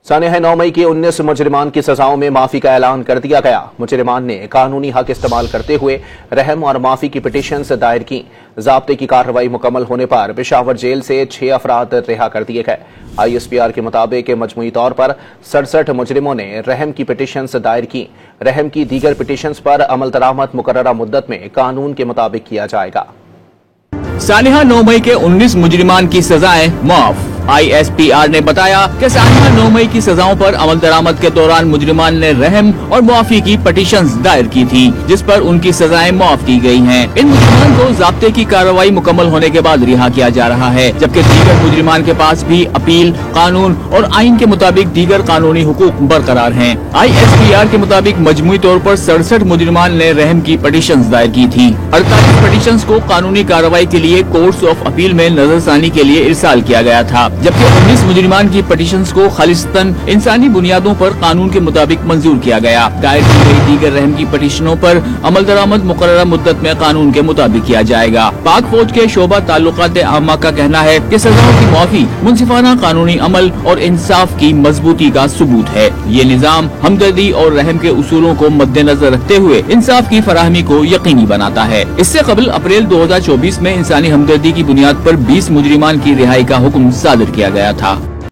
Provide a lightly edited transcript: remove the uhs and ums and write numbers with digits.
सानिया 9 मई की 19 मुजरिमान की सजाओं में माफी का ऐलान कर दिया गया। मुजरिमान ने कानूनी हक इस्तेमाल करते हुए रहम और माफी की पिटीशंस दायर की। ज़ाब्ते की कार्रवाई मुकम्मल होने पर पेशावर जेल से 6 अफराद रिहा कर दिए गए। ISPR के मुताबिक मजमूई तौर पर 67 मुजरिमों ने रहम की पिटीशंस दायर की। रहम की दीगर पिटीशंस पर अमल दरामद मुकर्ररा मुद्दत में कानून के मुताबिक किया जाएगा। सानिया 9 मई के 19 मुजरिमान की सजाएं माफ। ISPR ने बताया कि सानिया 9 मई की सजाओं पर अमल दरामद के दौरान मुजरिमान ने रहम और मुआफी की पिटीशंस दायर की थी, जिस पर उनकी सजाएं माफ की गई हैं। इन मुजरिमान को ज़ाब्ते की कार्रवाई मुकम्मल होने के बाद रिहा किया जा रहा है, जबकि दीगर मुजरिमान के पास भी अपील, कानून और आइन के मुताबिक दीगर कानूनी हुकूक बरकरार हैं। ISPR के मुताबिक मजमूई तौर पर 67 मुजरिमान ने रहम की पिटीशंस दायर की थी। 48 पिटीशंस को कानूनी कार्रवाई के लिए कोर्ट्स ऑफ अपील में नजरसानी के लिए इरसाल किया गया था, जबकि 19 मुजरिमान की पिटीशंस को खालिस्तन इंसानी बुनियादों पर कानून के मुताबिक मंजूर किया गया। दायर की गई दीगर रहम की पिटीशनों पर अमल दरामद मुकर्ररा मुद्दत में कानून के मुताबिक किया जाएगा। पाक फौज के शोबा ताल्लुकात आमा का कहना है कि सजाओं की माफी मुंसिफाना कानूनी अमल और इंसाफ की मजबूती का सबूत है। ये निजाम हमदर्दी और रहम के उसूलों को मद्देनजर रखते हुए इंसाफ की फराहमी को यकीनी बनाता है। इससे कबल अप्रैल 2024 में इंसानी हमदर्दी की बुनियाद पर 20 मुजरिमान की रिहाई का हुक्म सादर किया गया था।